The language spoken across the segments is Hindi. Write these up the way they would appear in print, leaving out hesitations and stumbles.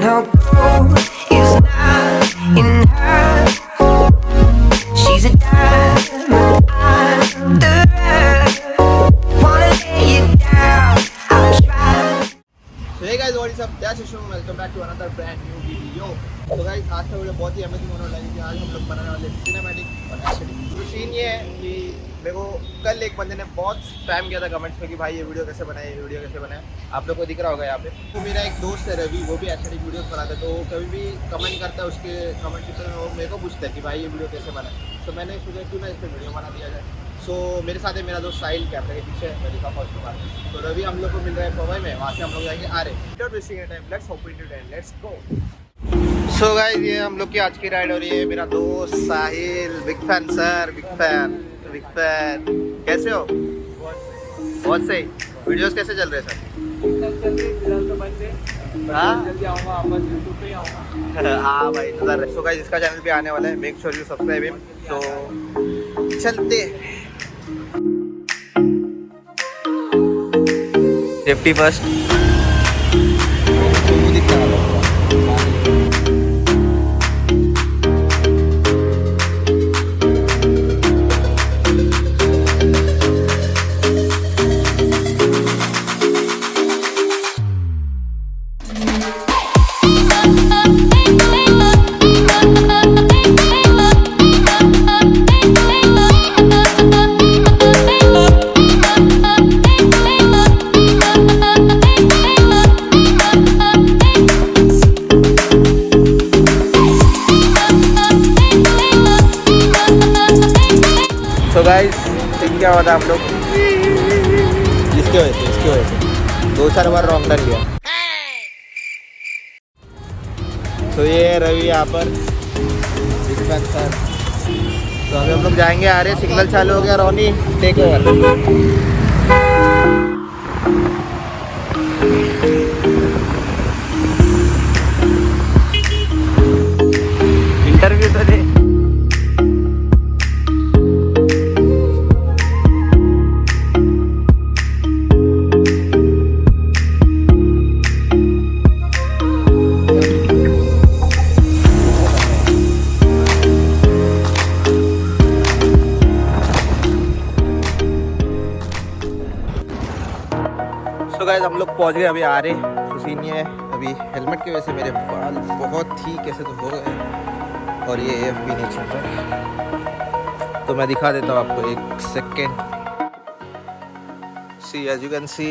So hey guys, what is up? That's Shubham. Welcome back to another brand new video. So guys, आज का वीडियो बहुत ही अमेजिंग होने वाला है क्योंकि आज हम लोग बनाने वाले सिनेमैटिक और एस्थेटिक। तो सीन ये है कि मेरे को कल एक बंदे ने बहुत स्पैम किया था कमेंट्स में कि भाई ये वीडियो कैसे बनाए, ये वीडियो कैसे बनाए। आप लोग को दिख रहा होगा यहाँ पे। तो मेरा एक दोस्त है रवि, वो भी एस्थेटिक वीडियोस बनाता है, तो कभी भी कमेंट करता है उसके कमेंट सेक्शन में, वो मेरे को पूछता है कि भाई ये वीडियो कैसे बनाए। तो मैंने सोचा क्यों ना इस पर वीडियो बना दिया जाए। सो मेरे साथ है मेरा दोस्त साहिल, कैमरे के पीछे मैं दिखाऊंगा उसके बाद। तो रवि हम लोग को मिल रहा है पवई में, वहाँ से हम लोग जाएंगे आ रहे। Without wasting time, let's hop into it, let's go. So guys, ये हम लोग की आज की राइड हो रही है। मेरा दोस्त Sahil, big fan sir, big fan. कैसे हो? बहुत सही। वीडियोस कैसे चल रहे हैं सर? हाँ भाई, इंतजार। सो गाइस, इसका चैनल पे आने वाला है, make sure you subscribe him. So चलते सेफ्टी फर्स्ट। तो गाइस, क्या होता है हम लोग इसके वजह से 2-4 बार रॉन्ग टर्न लिया। तो ये रवि यहाँ पर सर। तो अभी हम लोग जाएंगे आ रहे, सिग्नल चालू हो गया। रोनी टेक ओवर। इंटरव्यू तो दे। तो गाइस, हम लोग पहुंच गए, अभी आ रहे। तो सीन ये है, अभी हेलमेट की वजह से मेरे बाल बहुत ही कैसे तो हो गए और ये एफ भी नहीं चल रहा। तो मैं दिखा देता हूँ आपको, एक second. See as you can see,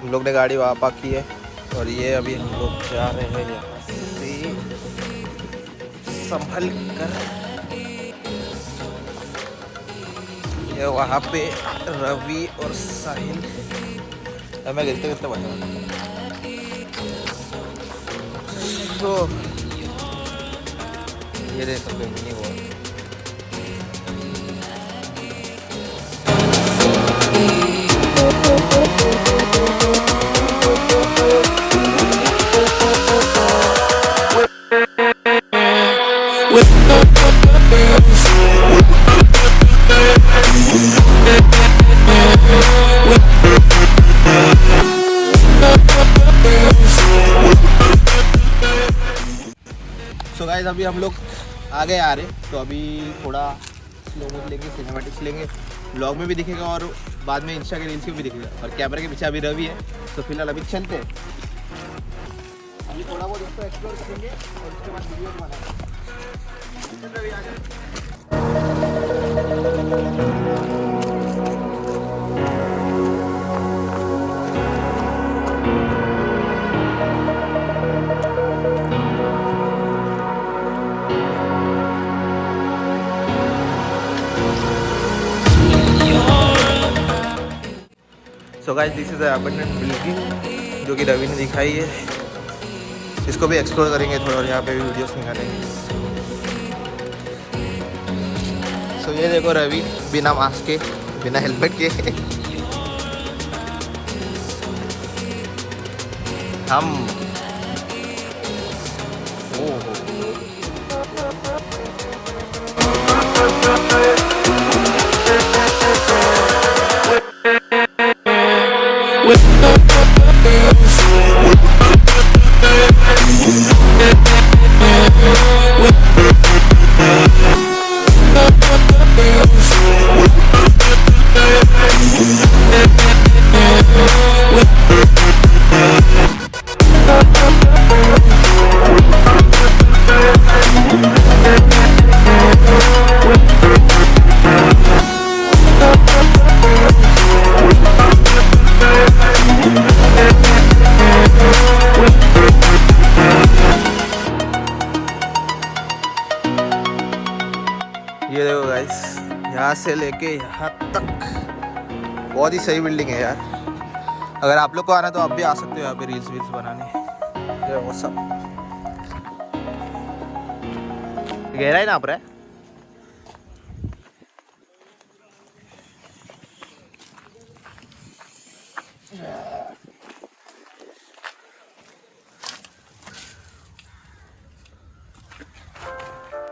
हम लोग ने गाड़ी वहाँ पार्क की है और ये अभी हम लोग जा रहे हैं यहाँ से संभल कर। ये वहाँ पे रवि और साहिल, मैं गिरते बना। तो ये देख सकते हो नहीं हुआ। सो गाइस, अभी हम लोग आगे आ रहे, तो अभी थोड़ा स्लो मोड लेंगे, सिनेमैटिक्स लेंगे, ब्लॉग में भी दिखेगा और बाद में इंस्टा के रील्स में भी दिखेगा। और कैमरे के पीछे अभी रवि है। तो फिलहाल अभी चलते हैं, अभी थोड़ा बहुत इसको एक्सप्लोर करेंगे और उसके बाद वीडियो बनाएंगे। रवि आ जाए। So guys, this is abundant building जो कि रवि ने दिखाई है। इसको भी एक्सप्लोर करेंगे थोड़ा और यहाँ पे भी वीडियोस निकालेंगे। सो ये देखो रवि बिना मास्क के, बिना हेलमेट के। हम with ये देखो गाइस, यहाँ से लेके यहाँ तक बहुत ही सही बिल्डिंग है यार। अगर आप लोग को आना तो आप भी आ सकते हो यहाँ पे रील्स वील्स बनाने। ये वो सब गहरा ही ना आप रहा है।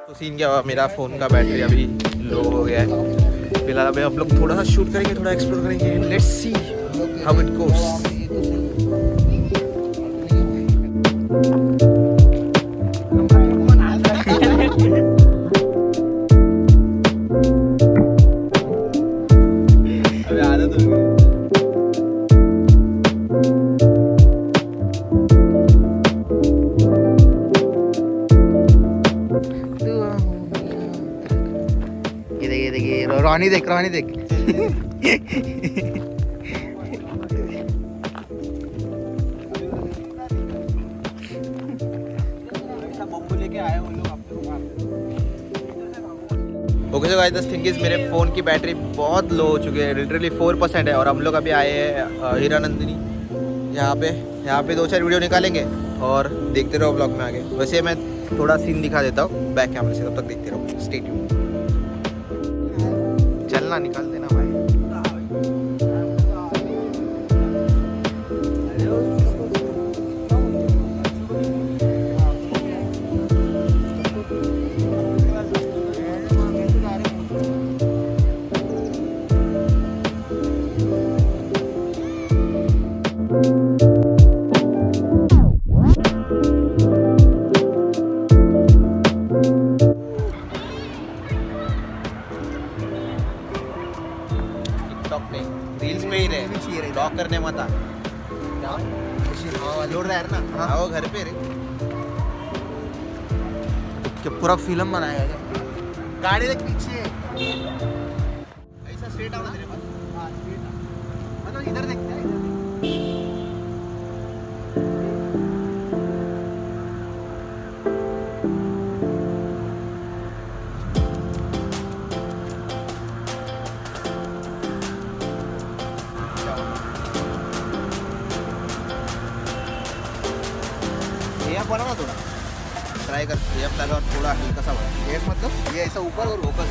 तो सीन क्या हुआ, मेरा फ़ोन का बैटरी अभी लो हो गया है। फिलहाल अभी हम लोग थोड़ा सा शूट करेंगे, थोड़ा एक्सप्लोर करेंगे। Let's see how it goes. अभी आदत हो गई। ये देखिए रोनी देख, रोनी देख। Okay so guys, the thing is मेरे फ़ोन की बैटरी बहुत लो हो चुकी है, लिटरली 4% है। और हम लोग अभी आए हैं हीरानंदिनी। यहाँ पे 2-4 वीडियो निकालेंगे और देखते रहो ब्लॉग में आगे। वैसे मैं थोड़ा सीन दिखा देता हूँ बैक कैमरे से, तब तक देखते रहो। Stay tuned. चलना निकाल देना भाई। रील्स पे ही रहे, ब्लॉग करने मत आ। लोड रहा है ना। हाँ वो घर पे रे, क्या पूरा फिल्म बनाया है। गाड़ी देख पीछे, ऐसा स्ट्रेट आना तेरे पास। हाँ स्ट्रेट आ, मतलब इधर देखते हैं। बना ना थोड़ा ट्राई कर, एफ लगा और थोड़ा हल्का सा बना। एफ मतलब ये ऐसा ऊपर और फोकस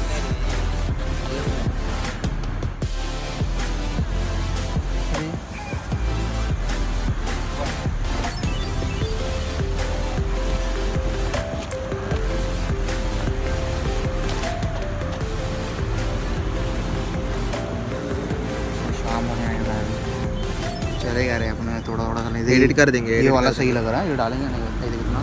शाम होने आएगा, चलेगा रे अपने थोड़ा थोड़ा एडिट कर देंगे। ये वाला सही लग रहा है, ये डालेंगे नहीं कितना।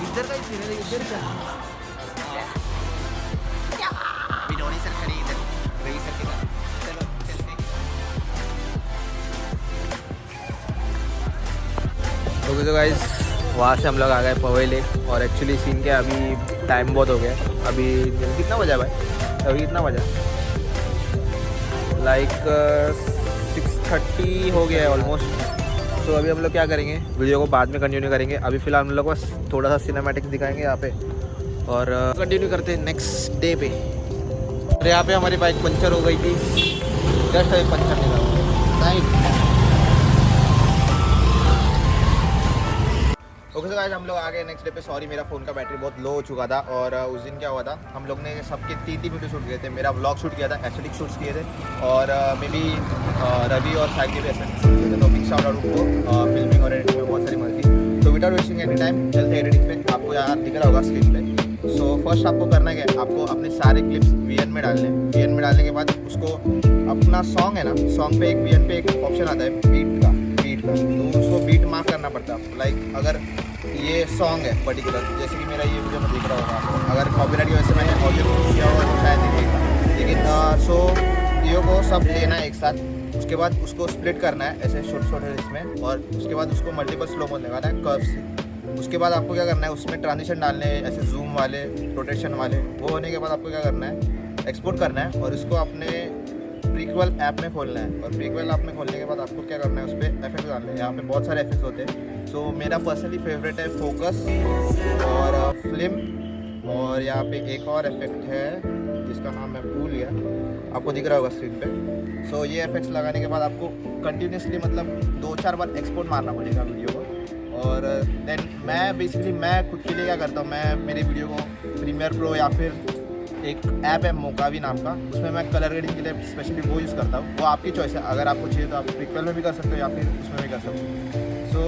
इधर का इधर का विनोनी सर खड़ी इधर रही सर के साथ। चलो चलते हैं। ओके तो गाइस, वहाँ से हम लोग आ गए पवई लेक। और एक्चुअली सीन क्या, अभी टाइम बहुत हो गया। अभी कितना बजा भाई, अभी कितना बजा, लाइक 6:30 हो गया है ऑलमोस्ट। तो अभी हम लोग क्या करेंगे, वीडियो को बाद में कंटिन्यू करेंगे। अभी फ़िलहाल हम लोग बस थोड़ा सा सिनेमैटिक्स दिखाएंगे यहाँ पे और कंटिन्यू करते हैं नेक्स्ट डे पे। और यहाँ पे हमारी बाइक पंचर हो गई थी, जस्ट अभी पंचर निकाला। ओके सो गाइस हम लोग आ गए नेक्स्ट डे पे। सॉरी मेरा फ़ोन का बैटरी बहुत लो हो चुका था और उस दिन क्या हुआ था, हम लोग ने सबके 3 वीडियो शूट किए थे। मेरा व्लॉग शूट किया था, एस्थेटिक शूट्स किए थे और मे बी रवि और साई के भी एस्थेटिक शूट किए थे। तो पीस आउट और उनको फिल्मिंग और एडिटिंग में बहुत सारी मदद थी। तो विदाउट वेस्टिंग एनी टाइम चलते एडिटिंग पे। आपको यहाँ दिख रहा होगा स्क्रीन पे। सो फर्स्ट आपको करना क्या है, आपको अपने सारे क्लिप्स वीएन में डालने हैं। वीएन में डालने के बाद उसको अपना सॉन्ग है ना, सॉन्ग पे एक वीएन पे एक ऑप्शन आता है बीट का, तो उसको बीट मार्क करना पड़ता है। लाइक अगर ये सॉन्ग है पर्टिकुलर, जैसे कि मेरा ये वीडियो में दिख रहा होगा, अगर कॉपीराइट की वजह से मैंने ऑडियो किया होगा तो शायद नहीं दिखेगा, लेकिन सो वीडियो को सब लेना है एक साथ। उसके बाद उसको स्प्लिट करना है ऐसे छोटे छोटे इसमें, और उसके बाद उसको मल्टीपल स्लो मोड लगाना है कर्व से। उसके बाद आपको क्या करना है, उसमें ट्रांजिशन डालने हैं ऐसे जूम वाले, रोटेशन वाले। वो होने के बाद आपको क्या करना है, एक्सपोर्ट करना है और उसको अपने प्रीक्वेल ऐप में खोलना है। और प्रीक्वेल ऐप में खोलने के बाद आपको क्या करना है, उस पर इफेक्ट्स डालने हैं। यहाँ पे बहुत सारे इफेक्ट्स होते हैं। सो मेरा पर्सनली फेवरेट है फोकस और फिल्म, और यहाँ पे एक और इफेक्ट है जिसका नाम मैं भूल गया, आपको दिख रहा होगा स्क्रीन पे। सो ये इफेक्ट्स लगाने के बाद आपको कंटिन्यूसली मतलब 2-4 बार एक्सपोर्ट मारना पड़ेगा वीडियो को। और देन मैं खुद के लिए क्या करता हूँ, मैं मेरे वीडियो को प्रीमियर प्रो या फिर एक ऐप है मोकावी नाम का, उसमें मैं कलर ग्रेडिंग के लिए स्पेशली वो यूज़ करता हूँ। वो आपकी चॉइस है, अगर आपको चाहिए तो आप प्रीक्वेल में भी कर सकते हो या फिर उसमें भी कर सकते हो। सो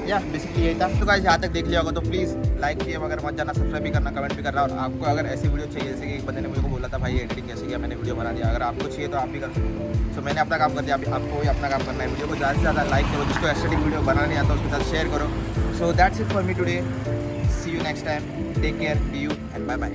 या बेसिकली यही था। तो गाइस यहाँ तक देख लिया होगा तो प्लीज़ लाइक किए अगर मत जाना, सब्सक्राइब भी करना, कमेंट भी करना। और आपको अगर ऐसी वीडियो चाहिए, जैसे कि एक बंदे ने मुझे को बोला था भाई एडिटिंग कैसे किया, मैंने वीडियो बना दिया, अगर आपको चाहिए तो आप भी कर सकते हो। सो मैंने अपना काम कर दिया, आपको भी अपना काम करना है। वीडियो को ज़्यादा से ज़्यादा लाइक करो, जिसको एस्थेटिक वीडियो बनाना नहीं आता उसके साथ शेयर करो। So that's it for me today, see you next time, take care, be you and bye bye.